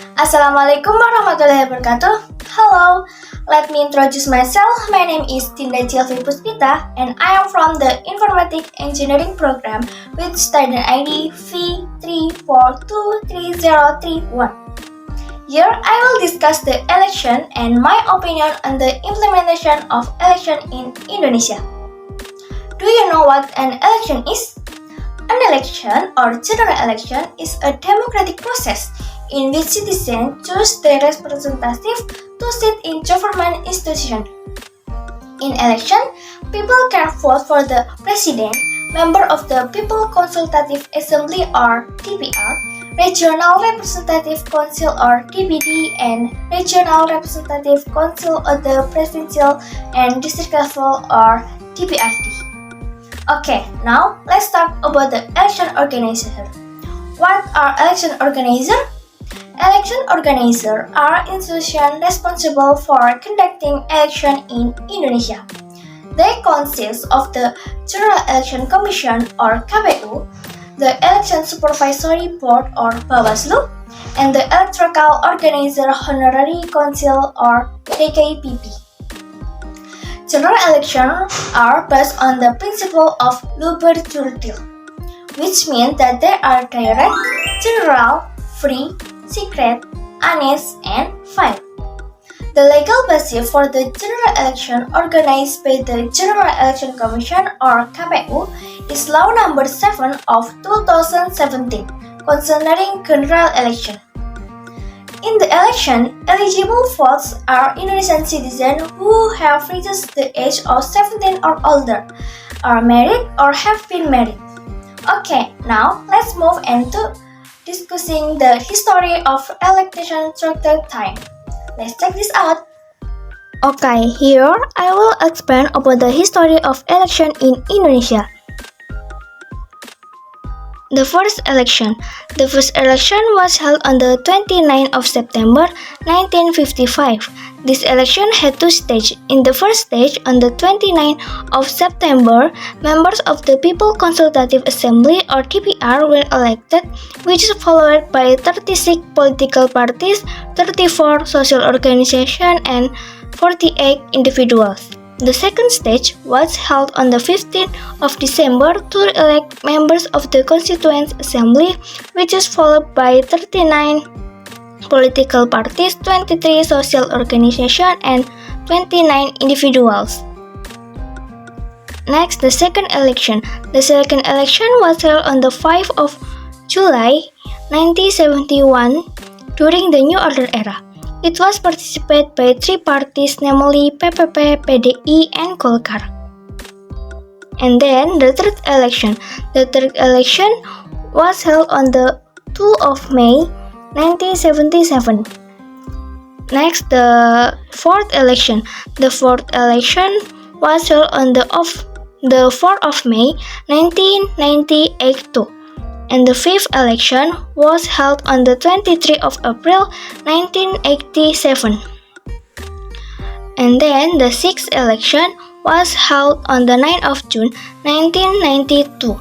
Assalamualaikum warahmatullahi wabarakatuh. Hello, let me introduce myself. My name is Dinda Cilvi Puspita and I am from the Informatic Engineering Program with student ID V3423031. Here I will discuss the election and my opinion on the implementation of election in Indonesia. Do you know what an election is? An election or general election is a democratic process in which citizens choose their representative to sit in government institutions. In election, people can vote for the president, member of the People Consultative Assembly or DPR, Regional Representative Council or DPD, and Regional Representative Council at the provincial and district level or DPRD. Okay, now let's talk about the election organizer. What are election organizers? Election organizers are institutions responsible for conducting election in Indonesia. They consist of the General Election Commission or KPU, the Election Supervisory Board or Bawaslu, and the Electoral Organizer Honorary Council or DKPP. General elections are based on the principle of luber juridil, which means that they are direct, general, free, secret, honest, and fair. The legal basis for the general election organized by the General Election Commission or KPU is Law Number 7 of 2017 concerning general election. In the election, eligible votes are Indonesian citizens who have reached the age of 17 or older, are married or have been married. Okay, now let's move into discussing the history of election through the time. Let's check this out. Okay, here I will explain about the history of election in Indonesia. The first election was held on the 29th of September 1955. This election had two stages. In the first stage, on the 29th of September, members of the People Consultative Assembly or DPR were elected, which is followed by 36 political parties, 34 social organizations, and 48 individuals. The second stage was held on the 15th of December to elect members of the Constituent Assembly, which is followed by 39 political parties, 23 social organizations, and 29 individuals. Next, the second election. The second election was held on the 5th of July 1971 during the New Order era. It was participated by three parties, namely PPP, PDI, and Golkar. And then the third election. The third election was held on the 2nd of May 1977. Next, the fourth election. The fourth election was held on the 4th of May 1998 too. And the fifth election was held on the 23rd of April 1987. And then the sixth election was held on the 9th of June 1992.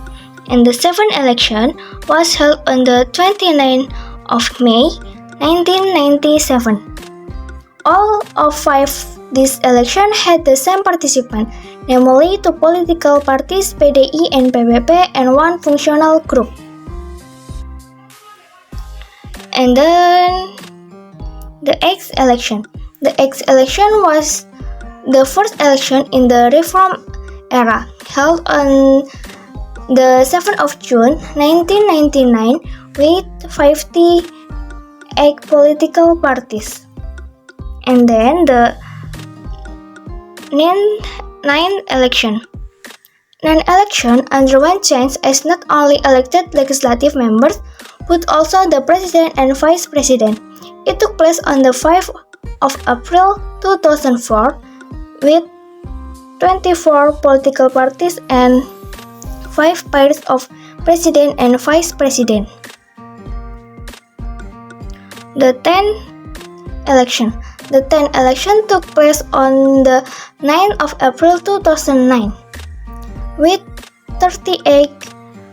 And the seventh election was held on the 29th of May 1997. All of five these elections had the same participant, namely two political parties, PDI and PPP, and one functional group. And then the eighth election. The eighth election was the first election in the reform era, held on the 7th of June 1999 with 58 political parties. And then the ninth election. Ninth election underwent change as not only elected legislative members, but also the president and vice president. It took place on the 5th of April 2004 with 24 political parties and 5 pairs of president and vice president. The 10th election. The 10th election took place on the 9th of April 2009 with 38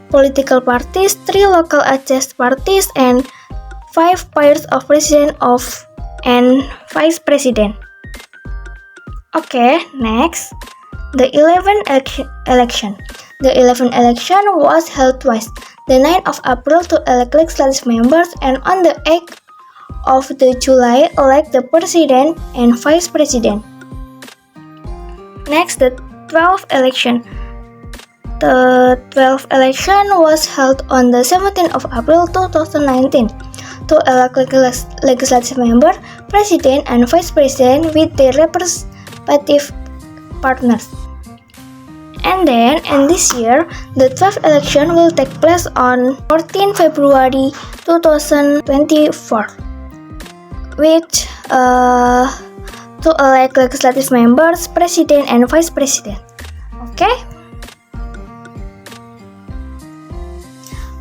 political parties, 3 local adjacent parties, and 5 pairs of president and vice president. Okay, next, the 11th election. The 11th election was held twice, the 9th of April to elect legislative members and on the 8th of July elect the president and vice president. Next, the 12th election. The 12th election was held on the 17th of April 2019 to elect legislative member, president, and vice president with their respective partners. And this year, the 12th election will take place on 14 February 2024, which to elect legislative members, president, and vice president.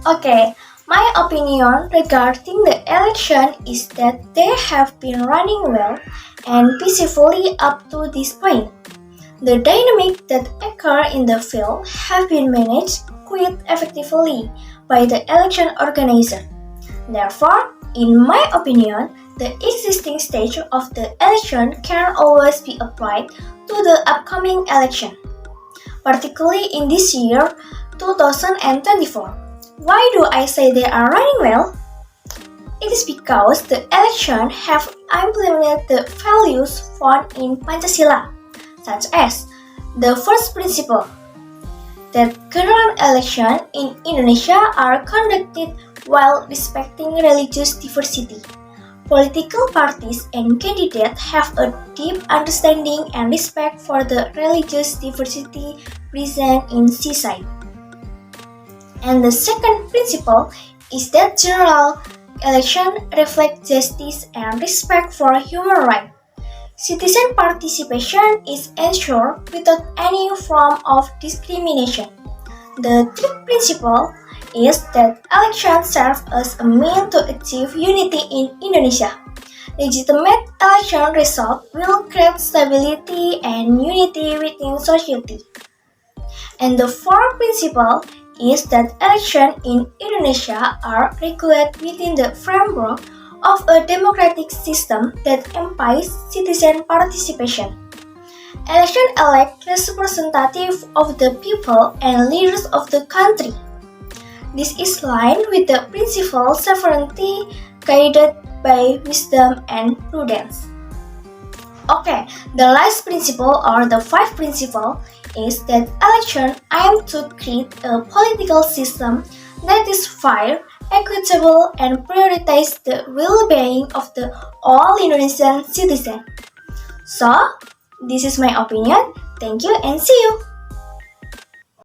Okay, my opinion regarding the election is that they have been running well and peacefully up to this point. The dynamic that occur in the field have been managed quite effectively by the election organizer. Therefore, in my opinion, the existing stage of the election can always be applied to the upcoming election, particularly in this year, 2024. Why do I say they are running well? It is because the election have implemented the values found in Pancasila, such as the first principle, that current elections in Indonesia are conducted while respecting religious diversity. Political parties and candidates have a deep understanding and respect for the religious diversity present in society. And the second principle is that general election reflect justice and respect for human rights. Citizen participation is ensured without any form of discrimination. The third principle is that elections serve as a means to achieve unity in Indonesia. Legitimate election results will create stability and unity within society. And the fourth principle is that elections in Indonesia are regulated within the framework of a democratic system that implies citizen participation. Elections elect representatives of the people and leaders of the country. This is aligned with the principle of sovereignty guided by wisdom and prudence. Okay, the last principle or the fifth principle is that election aim to create a political system that is fair, equitable, and prioritize the well-being of the all Indonesian citizens. So, this is my opinion. Thank you and see you.